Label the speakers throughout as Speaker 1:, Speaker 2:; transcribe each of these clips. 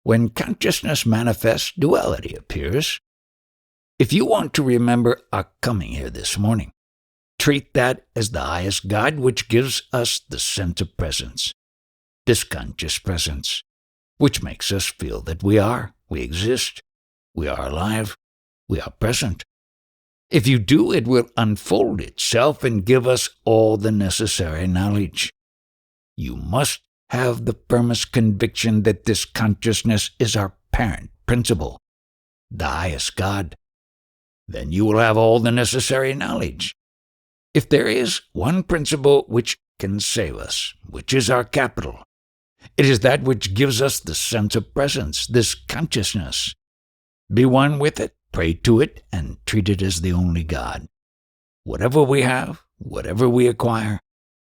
Speaker 1: When consciousness manifests, duality appears. If you want to remember our coming here this morning, treat that as the highest God which gives us the sense of presence, this conscious presence, which makes us feel that we exist, we are alive, we are present. If you do, it will unfold itself and give us all the necessary knowledge. You must have the firmest conviction that this consciousness is our parent principle, the highest God. Then you will have all the necessary knowledge. If there is one principle which can save us, which is our capital, it is that which gives us the sense of presence, this consciousness. Be one with it, pray to it, and treat it as the only God. Whatever we have, whatever we acquire,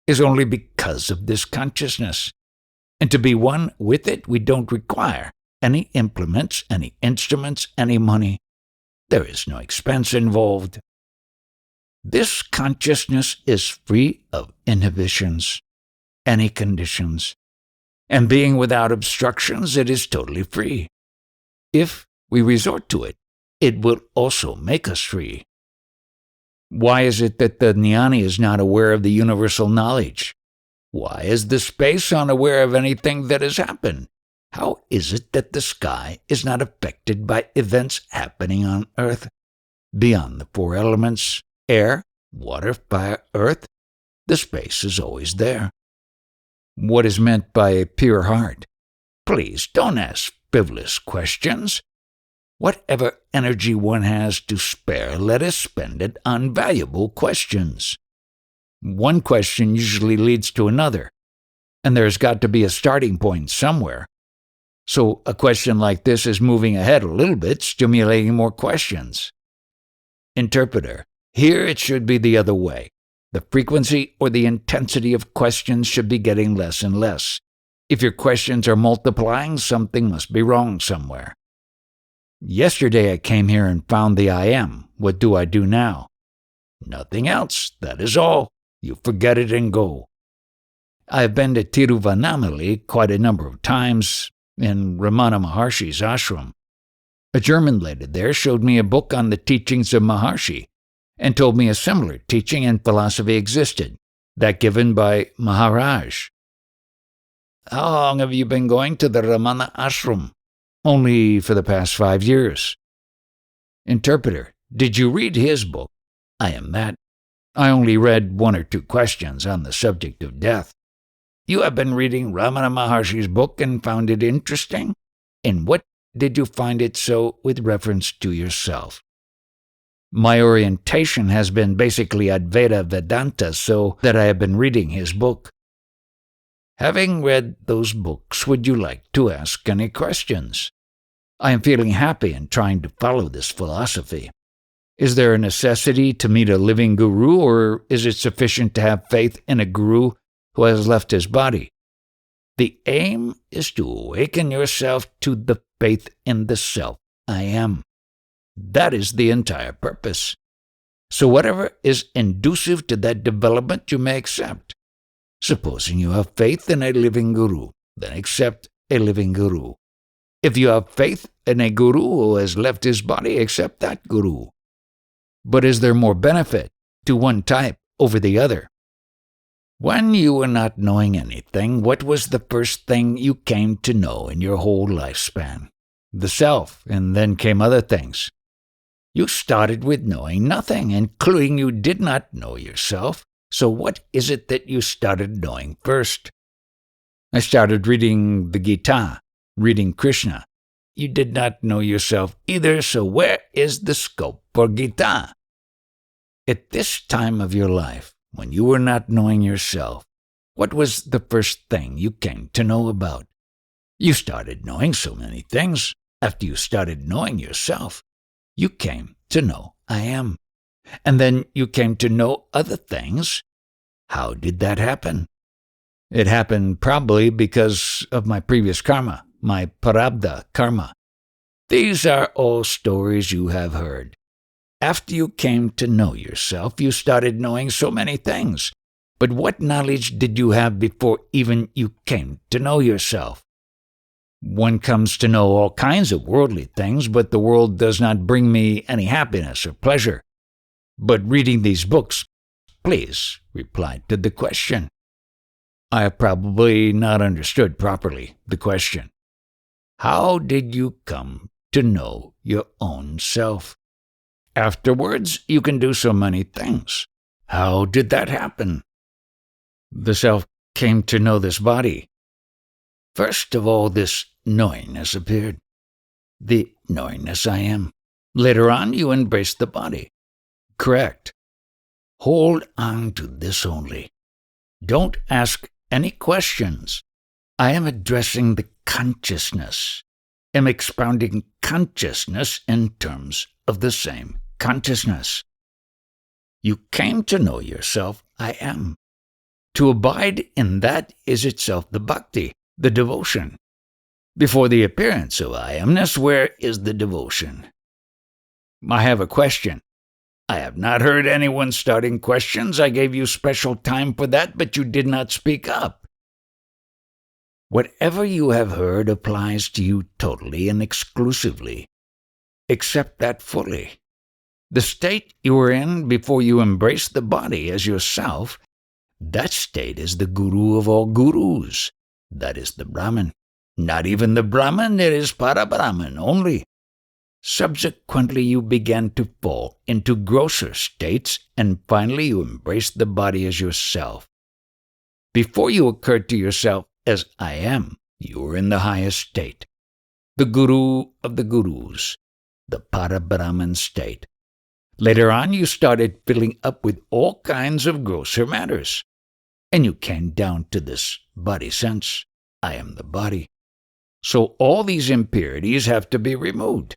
Speaker 1: is only because of this consciousness. And to be one with it, we don't require any implements, any instruments, any money. There is no expense involved. This consciousness is free of inhibitions, any conditions, and being without obstructions, it is totally free. If we resort to it, it will also make us free. Why is it that the jnani is not aware of the universal knowledge? Why is the space unaware of anything that has happened? How is it that the sky is not affected by events happening on earth? Beyond the four elements, air, water, fire, earth, the space is always there. What is meant by a pure heart? Please don't ask frivolous questions. Whatever energy one has to spare, let us spend it on valuable questions. One question usually leads to another, and there's got to be a starting point somewhere. So a question like this is moving ahead a little bit, stimulating more questions. Interpreter, here it should be the other way. The frequency or the intensity of questions should be getting less and less. If your questions are multiplying, something must be wrong somewhere. Yesterday I came here and found the I am. What do I do now? Nothing else. That is all. You forget it and go. I have been to Tiruvannamalai quite a number of times in Ramana Maharshi's ashram. A German lady there showed me a book on the teachings of Maharshi and told me a similar teaching and philosophy existed, that given by Maharaj. How long have you been going to the Ramana ashram? Only for the past 5 years. Interpreter, did you read his book? I am that. I only read 1 or 2 questions on the subject of death. You have been reading Ramana Maharshi's book and found it interesting? In what did you find it so with reference to yourself? My orientation has been basically Advaita Vedanta, so that I have been reading his book. Having read those books, would you like to ask any questions? I am feeling happy in trying to follow this philosophy. Is there a necessity to meet a living guru, or is it sufficient to have faith in a guru who has left his body? The aim is to awaken yourself to the faith in the self I am. That is the entire purpose. So whatever is inducive to that development you may accept. Supposing you have faith in a living guru, then accept a living guru. If you have faith in a guru who has left his body, accept that guru. But is there more benefit to one type over the other? When you were not knowing anything, what was the first thing you came to know in your whole lifespan? The self, and then came other things. You started with knowing nothing, including you did not know yourself. So what is it that you started knowing first? I started reading the Gita, reading Krishna. You did not know yourself either, so where is the scope for Gita? At this time of your life, when you were not knowing yourself, what was the first thing you came to know about? You started knowing so many things. After you started knowing yourself, you came to know I am. And then you came to know other things. How did that happen? It happened probably because of my previous karma, my prarabdha karma. These are all stories you have heard. After you came to know yourself, you started knowing so many things. But what knowledge did you have before even you came to know yourself? One comes to know all kinds of worldly things, but the world does not bring me any happiness or pleasure. But reading these books, please reply to the question. I have probably not understood properly the question. How did you come to know your own self? Afterwards, you can do so many things. How did that happen? The self came to know this body. First of all, this knowingness appeared. The knowingness I am. Later on, you embraced the body. Correct. Hold on to this only. Don't ask any questions. I am addressing the consciousness. Am expounding consciousness in terms of the same consciousness. You came to know yourself, I am. To abide in that is itself the bhakti, the devotion. Before the appearance of I amness, where is the devotion? I have a question. I have not heard anyone starting questions. I gave you special time for that, but you did not speak up. Whatever you have heard applies to you totally and exclusively. Accept that fully. The state you were in before you embraced the body as yourself, that state is the guru of all gurus. That is the Brahman. Not even the Brahman, it is Para-Brahman only. Subsequently, you began to fall into grosser states, and finally you embraced the body as yourself. Before you occurred to yourself as I am, you were in the highest state, the guru of the gurus, the Para-Brahman state. Later on, you started filling up with all kinds of grosser matters, and you came down to this body sense, I am the body. So all these impurities have to be removed.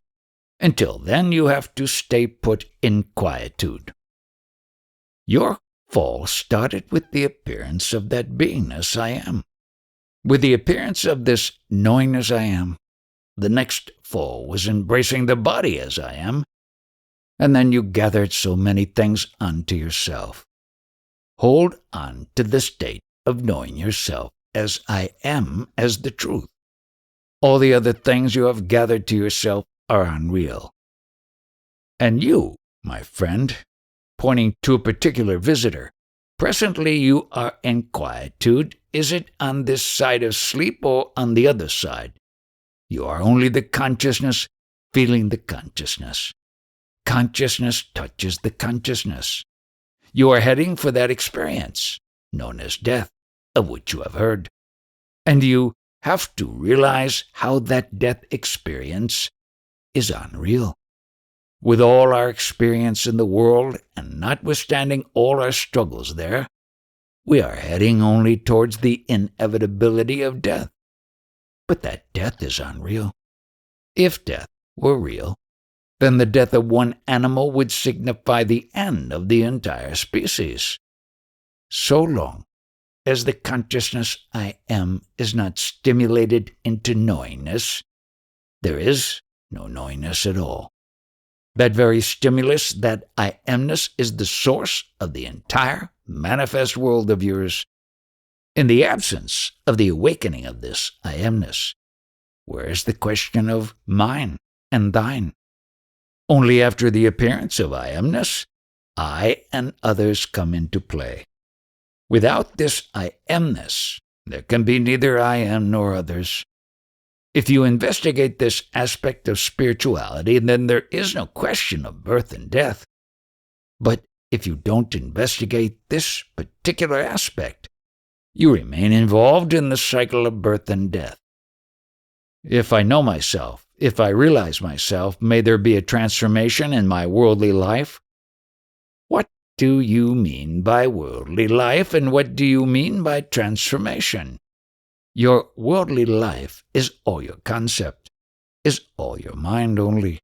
Speaker 1: Until then, you have to stay put in quietude. Your fall started with the appearance of that beingness I am. With the appearance of this knowingness I am, the next fall was embracing the body as I am, and then you gathered so many things unto yourself. Hold on to the state of knowing yourself as I am as the truth. All the other things you have gathered to yourself are unreal. And you, my friend, pointing to a particular visitor, presently you are in quietude. Is it on this side of sleep or on the other side? You are only the consciousness feeling the consciousness. Consciousness touches the consciousness. You are heading for that experience, known as death, of which you have heard. And you have to realize how that death experience is unreal. With all our experience in the world, and notwithstanding all our struggles there, we are heading only towards the inevitability of death. But that death is unreal. If death were real, then the death of one animal would signify the end of the entire species. So long as the consciousness I am is not stimulated into knowingness, there is no knowingness at all. That very stimulus, that I amness, is the source of the entire manifest world of yours. In the absence of the awakening of this I amness, where is the question of mine and thine? Only after the appearance of I amness, I and others come into play. Without this I amness, there can be neither I am nor others. If you investigate this aspect of spirituality, then there is no question of birth and death. But if you don't investigate this particular aspect, you remain involved in the cycle of birth and death. If I know myself, if I realize myself, may there be a transformation in my worldly life? What do you mean by worldly life, and what do you mean by transformation? Your worldly life is all your concept, is all your mind only.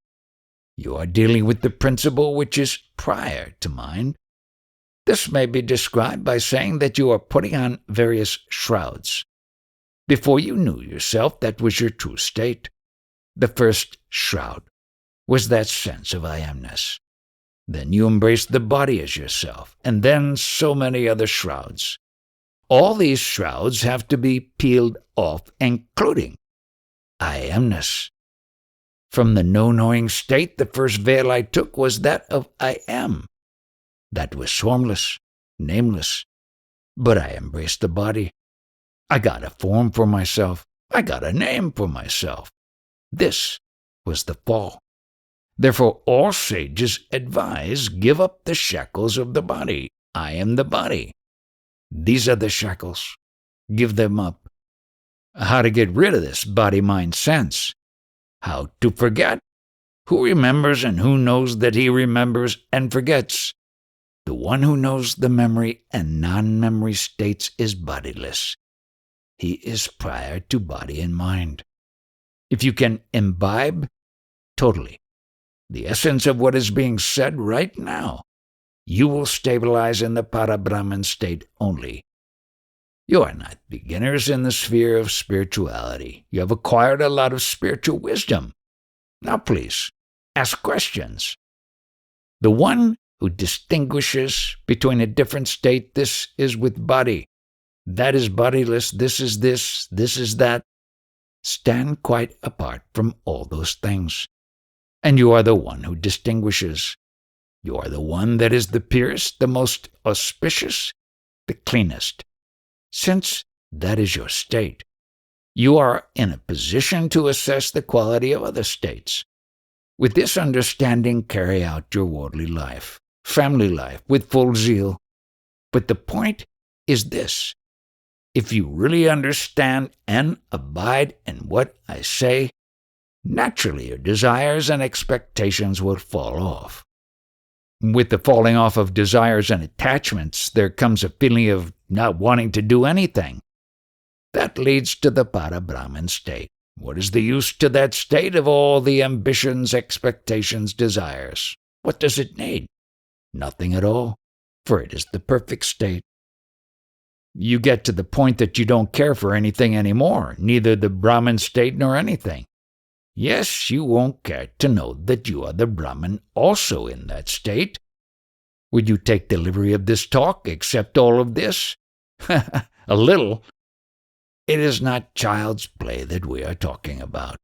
Speaker 1: You are dealing with the principle which is prior to mind. This may be described by saying that you are putting on various shrouds. Before you knew yourself, that was your true state. The first shroud was that sense of I amness. Then you embraced the body as yourself, and then so many other shrouds. All these shrouds have to be peeled off, including I amness. From the no-knowing state, the first veil I took was that of I am. That was formless, nameless. But I embraced the body. I got a form for myself. I got a name for myself. This was the fall. Therefore, all sages advise, give up the shackles of the body. I am the body. These are the shackles. Give them up. How to get rid of this body-mind sense? How to forget? Who remembers and who knows that he remembers and forgets? The one who knows the memory and non-memory states is bodiless. He is prior to body and mind. If you can imbibe totally the essence of what is being said right now, you will stabilize in the Para-Brahman state only. You are not beginners in the sphere of spirituality. You have acquired a lot of spiritual wisdom. Now please, ask questions. The one who distinguishes between a different state, this is with body, that is bodiless, this is that, stand quite apart from all those things. And you are the one who distinguishes. You are the one that is the purest, the most auspicious, the cleanest. Since that is your state, you are in a position to assess the quality of other states. With this understanding, carry out your worldly life, family life, with full zeal. But the point is this: if you really understand and abide in what I say, naturally your desires and expectations will fall off. With the falling off of desires and attachments, there comes a feeling of not wanting to do anything. That leads to the Para-Brahman state. What is the use to that state of all the ambitions, expectations, desires? What does it need? Nothing at all, for it is the perfect state. You get to the point that you don't care for anything anymore, neither the Brahman state nor anything. Yes, you won't care to know that you are the Brahman also in that state. Would you take delivery of this talk, accept all of this? A little. It is not child's play that we are talking about.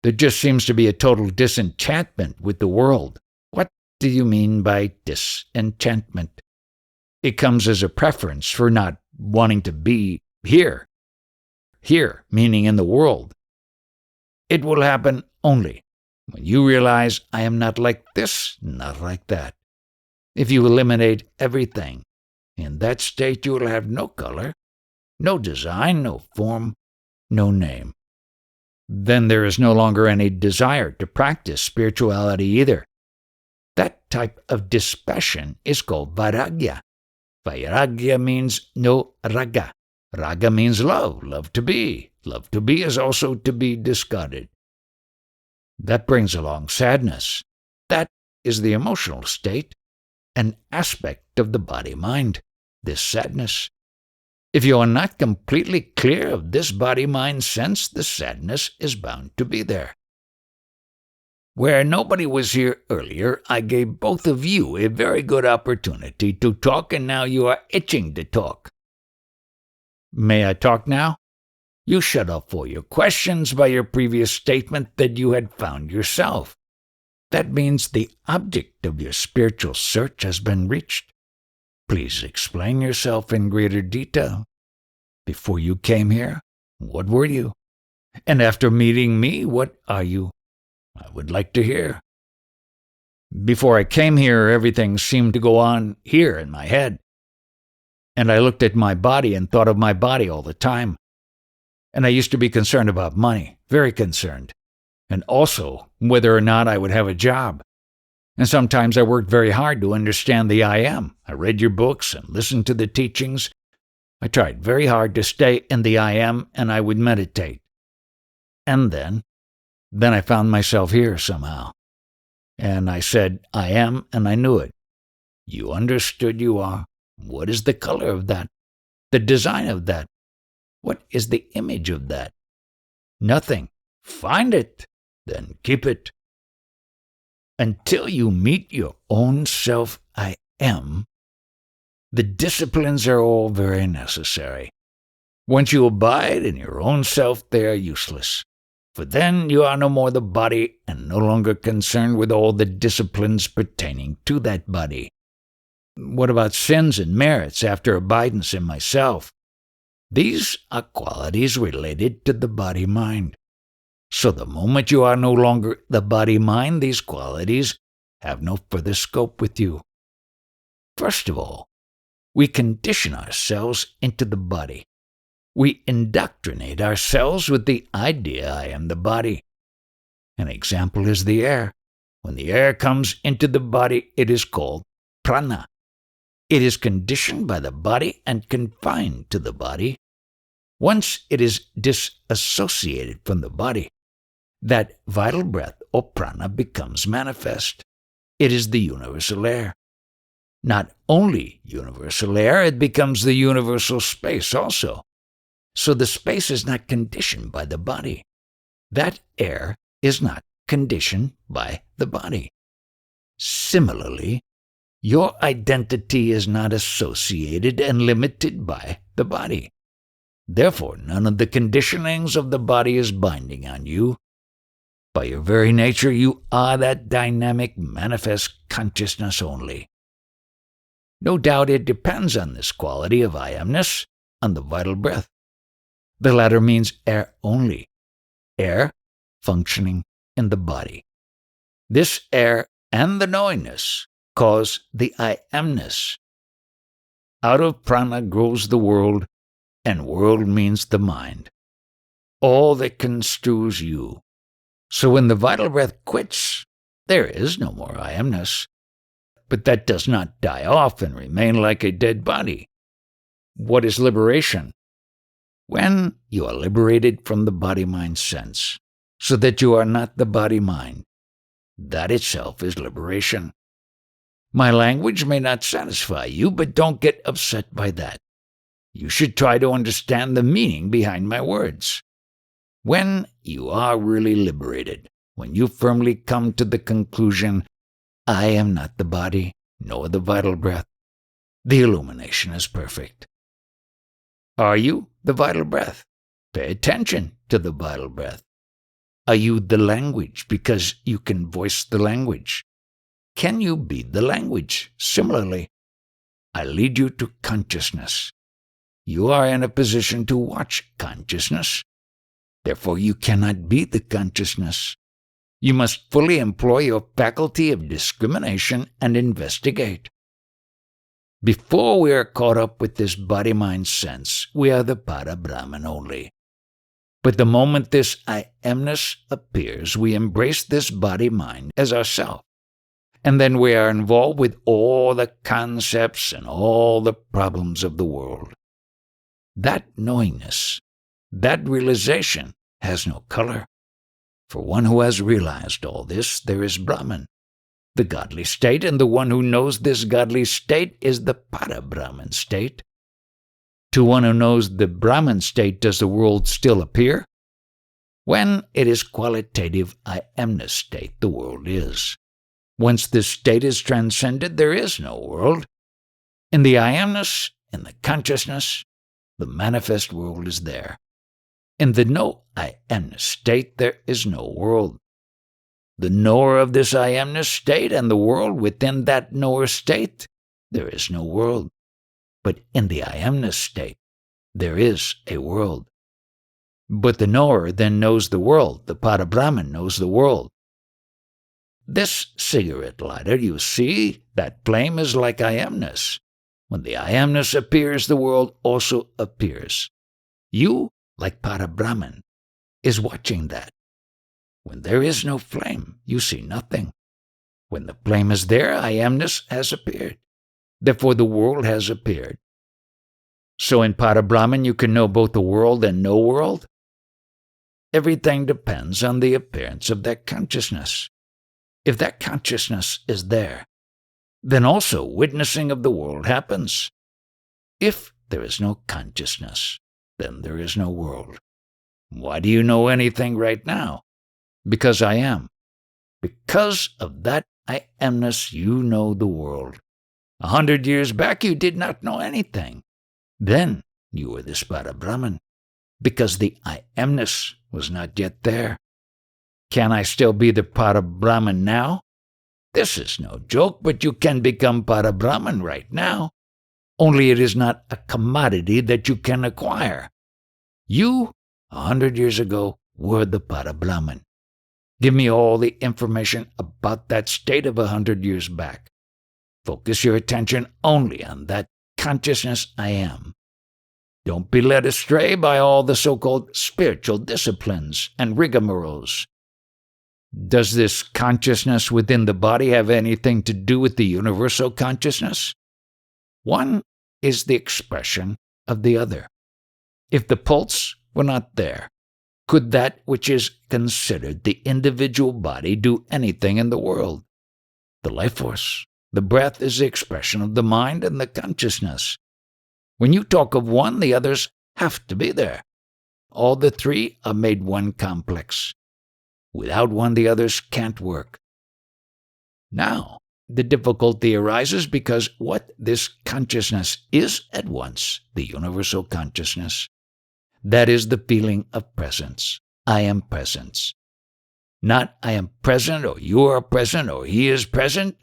Speaker 1: There just seems to be a total disenchantment with the world. What do you mean by disenchantment? It comes as a preference for not wanting to be here. Here, meaning in the world. It will happen only when you realize I am not like this, not like that. If you eliminate everything, in that state you will have no color, no design, no form, no name. Then there is no longer any desire to practice spirituality either. That type of dispassion is called vairagya. Vairagya means no raga. Raga means love, love to be. Love to be is also to be discarded. That brings along sadness. That is the emotional state, an aspect of the body-mind, this sadness. If you are not completely clear of this body-mind sense, the sadness is bound to be there. Where nobody was here earlier, I gave both of you a very good opportunity to talk, and now you are itching to talk. May I talk now? You shut off all your questions by your previous statement that you had found yourself. That means the object of your spiritual search has been reached. Please explain yourself in greater detail. Before you came here, what were you? And after meeting me, what are you? I would like to hear. Before I came here, everything seemed to go on here in my head. And I looked at my body and thought of my body all the time. And I used to be concerned about money, very concerned. And also whether or not I would have a job. And sometimes I worked very hard to understand the I am. I read your books and listened to the teachings. I tried very hard to stay in the I am, and I would meditate. And then I found myself here somehow. And I said, I am, and I knew it. You understood you are. What is the color of that? The design of that? What is the image of that? Nothing. Find it, then keep it. Until you meet your own self, I am, the disciplines are all very necessary. Once you abide in your own self, they are useless. For then you are no more the body and no longer concerned with all the disciplines pertaining to that body. What about sins and merits after abidance in myself? These are qualities related to the body-mind. So the moment you are no longer the body-mind, these qualities have no further scope with you. First of all, we condition ourselves into the body. We indoctrinate ourselves with the idea I am the body. An example is the air. When the air comes into the body, it is called prana. It is conditioned by the body and confined to the body. Once it is disassociated from the body, that vital breath or prana becomes manifest. It is the universal air. Not only universal air, it becomes the universal space also. So the space is not conditioned by the body. That air is not conditioned by the body. Similarly, your identity is not associated and limited by the body. Therefore, none of the conditionings of the body is binding on you. By your very nature, you are that dynamic, manifest consciousness only. No doubt it depends on this quality of I amness, on the vital breath. The latter means air only, air functioning in the body. This air and the knowingness cause the I amness. Out of prana grows the world, and world means the mind, all that construes you. So when the vital breath quits, there is no more I amness. But that does not die off and remain like a dead body. What is liberation? When you are liberated from the body-mind sense, so that you are not the body-mind, that itself is liberation. My language may not satisfy you, but don't get upset by that. You should try to understand the meaning behind my words. When you are really liberated, when you firmly come to the conclusion, I am not the body, nor the vital breath, the illumination is perfect. Are you the vital breath? Pay attention to the vital breath. Are you the language because you can voice the language? Can you be the language? Similarly, I lead you to consciousness. You are in a position to watch consciousness. Therefore, you cannot be the consciousness. You must fully employ your faculty of discrimination and investigate. Before we are caught up with this body-mind sense, we are the Para-Brahman only. But the moment this I amness appears, we embrace this body-mind as ourself. And then we are involved with all the concepts and all the problems of the world. That knowingness, that realization has no color. For one who has realized all this, there is Brahman, the godly state, and the one who knows this godly state is the Para-Brahman state. To one who knows the Brahman state, does the world still appear? When it is qualitative I amness state, the world is. Once this state is transcended, there is no world. In the I amness, in the consciousness, the manifest world is there. In the no I amness state, there is no world. The knower of this I amness state and the world within that knower state, there is no world. But in the I amness state, there is a world. But the knower then knows the world. The Para-Brahman knows the world. This cigarette lighter, you see, that flame is like I amness. When the I amness appears, the world also appears. You, like Para-Brahman, is watching that. When there is no flame, you see nothing. When the flame is there, I amness has appeared. Therefore the world has appeared. So in Para-Brahman you can know both the world and no world? Everything depends on the appearance of that consciousness. If that consciousness is there, then also witnessing of the world happens. If there is no consciousness, then there is no world. Why do you know anything right now? Because I am. Because of that I amness, you know the world. 100 years back you did not know anything. Then you were this Para-Brahman, because the I amness was not yet there. Can I still be the Parabrahman now? This is no joke, but you can become Parabrahman right now. Only it is not a commodity that you can acquire. You, 100 years ago, were the Parabrahman. Give me all the information about that state of 100 years back. Focus your attention only on that consciousness I am. Don't be led astray by all the so-called spiritual disciplines and rigmaroles. Does this consciousness within the body have anything to do with the universal consciousness? One is the expression of the other. If the pulse were not there, could that which is considered the individual body do anything in the world? The life force, the breath, is the expression of the mind and the consciousness. When you talk of one, the others have to be there. All the three are made one complex. Without one, the others can't work. Now, the difficulty arises because what this consciousness is at once, the universal consciousness, that is the feeling of presence. I am presence. Not I am present, or you are present, or he is present,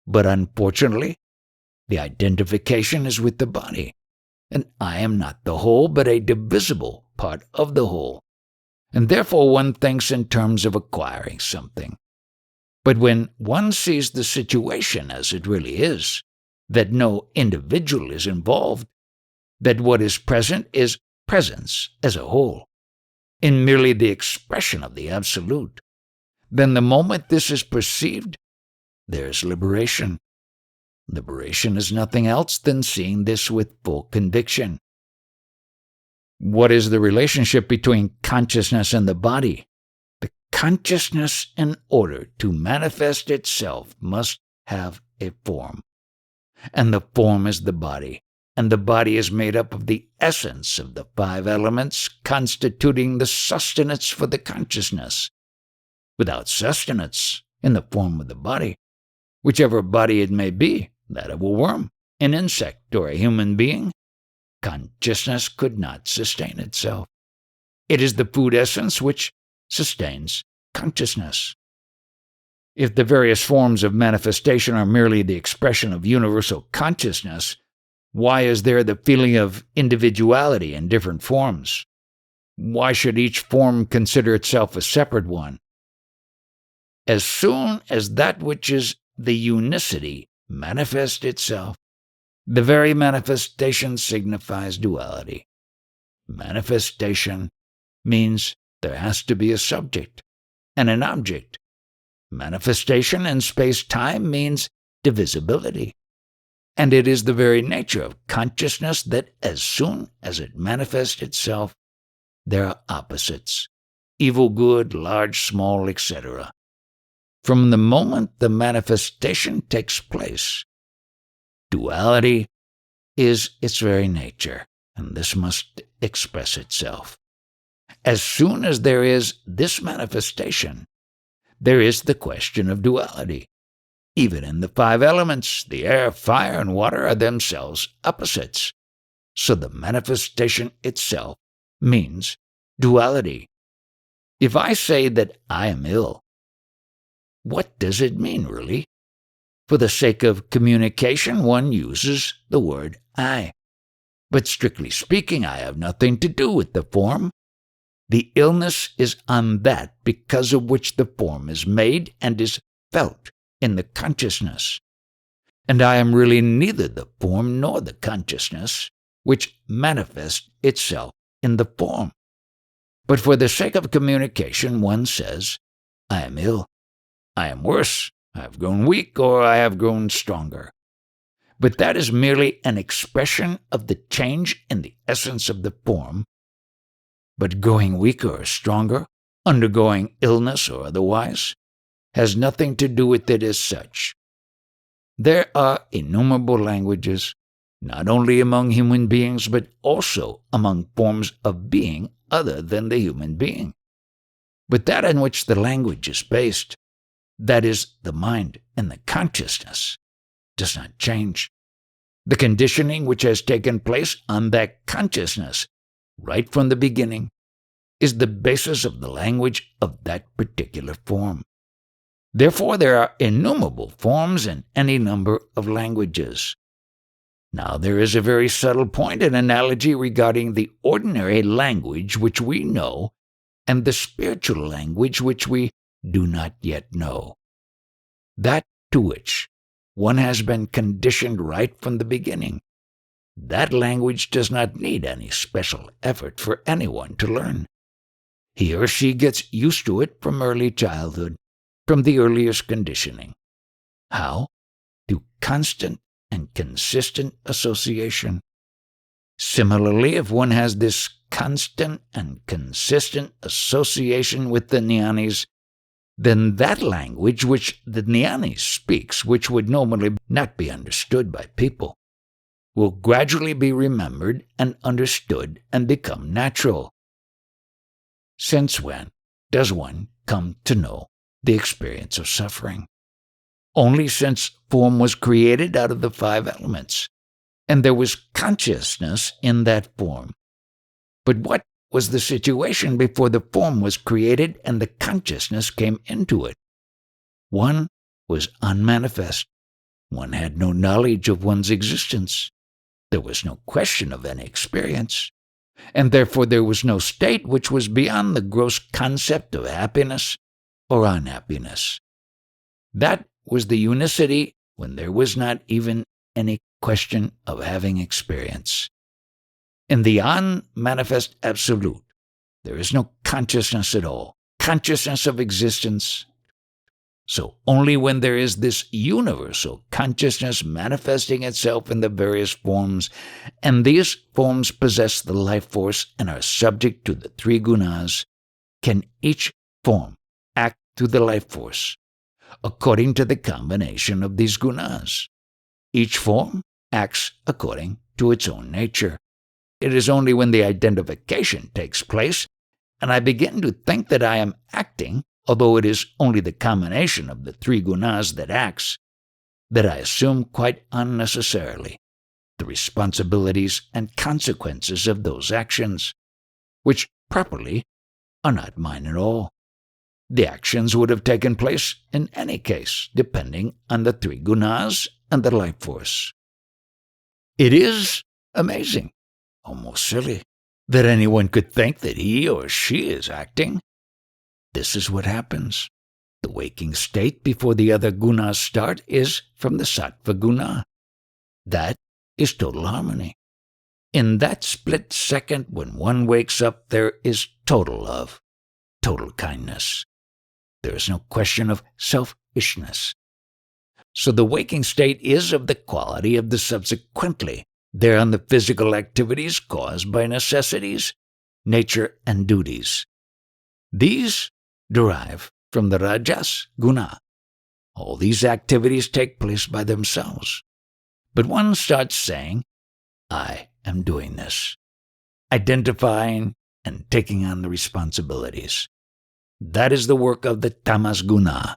Speaker 1: but unfortunately, the identification is with the body, and I am not the whole, but a divisible part of the whole. And therefore one thinks in terms of acquiring something. But when one sees the situation as it really is, that no individual is involved, that what is present is presence as a whole, in merely the expression of the Absolute, then the moment this is perceived, there is liberation. Liberation is nothing else than seeing this with full conviction. What is the relationship between consciousness and the body? The consciousness, in order to manifest itself, must have a form. And the form is the body. And the body is made up of the essence of the 5 elements constituting the sustenance for the consciousness. Without sustenance, in the form of the body, whichever body it may be, that of a worm, an insect, or a human being, consciousness could not sustain itself. It is the food essence which sustains consciousness. If the various forms of manifestation are merely the expression of universal consciousness, why is there the feeling of individuality in different forms? Why should each form consider itself a separate one? As soon as that which is the unicity manifests itself, the very manifestation signifies duality. Manifestation means there has to be a subject and an object. Manifestation in space-time means divisibility. And it is the very nature of consciousness that as soon as it manifests itself, there are opposites, evil, good, large, small, etc. From the moment the manifestation takes place, duality is its very nature, and this must express itself. As soon as there is this manifestation, there is the question of duality. Even in the 5 elements, the air, fire, and water are themselves opposites. So the manifestation itself means duality. If I say that I am ill, what does it mean, really? For the sake of communication, one uses the word I. But strictly speaking, I have nothing to do with the form. The illness is on that because of which the form is made and is felt in the consciousness. And I am really neither the form nor the consciousness, which manifests itself in the form. But for the sake of communication, one says, I am ill, I am worse, I have grown weak, or I have grown stronger. But that is merely an expression of the change in the essence of the form. But growing weaker or stronger, undergoing illness or otherwise, has nothing to do with it as such. There are innumerable languages, not only among human beings, but also among forms of being other than the human being. But that on which the language is based, that is, the mind and the consciousness, does not change. The conditioning which has taken place on that consciousness, right from the beginning, is the basis of the language of that particular form. Therefore, there are innumerable forms in any number of languages. Now, there is a very subtle point in analogy regarding the ordinary language which we know and the spiritual language which we do not yet know. That to which one has been conditioned right from the beginning. That language does not need any special effort for anyone to learn. He or she gets used to it from early childhood, from the earliest conditioning. How? Through constant and consistent association. Similarly, if one has this constant and consistent association with the jnanis, then that language which the jnani speaks, which would normally not be understood by people, will gradually be remembered and understood and become natural. Since when does one come to know the experience of suffering? Only since form was created out of the 5 elements, and there was consciousness in that form. But what was the situation before the form was created and the consciousness came into it? One was unmanifest. One had no knowledge of one's existence. There was no question of any experience, and therefore there was no state which was beyond the gross concept of happiness or unhappiness. That was the unicity when there was not even any question of having experience. In the unmanifest absolute, there is no consciousness at all, consciousness of existence. So only when there is this universal consciousness manifesting itself in the various forms, and these forms possess the life force and are subject to the 3 gunas, can each form act through the life force, according to the combination of these gunas. Each form acts according to its own nature. It is only when the identification takes place, and I begin to think that I am acting, although it is only the combination of the 3 gunas that acts, that I assume quite unnecessarily the responsibilities and consequences of those actions, which properly are not mine at all. The actions would have taken place in any case, depending on the 3 gunas and the life force. It is amazing, almost silly, that anyone could think that he or she is acting. This is what happens. The waking state before the other gunas start is from the sattva guna. That is total harmony. In that split second when one wakes up, there is total love, total kindness. There is no question of selfishness. So the waking state is of the quality of the subsequently. There are the physical activities caused by necessities, nature, and duties. These derive from the rajas guna. All these activities take place by themselves. But one starts saying, I am doing this, identifying and taking on the responsibilities. That is the work of the tamas guna,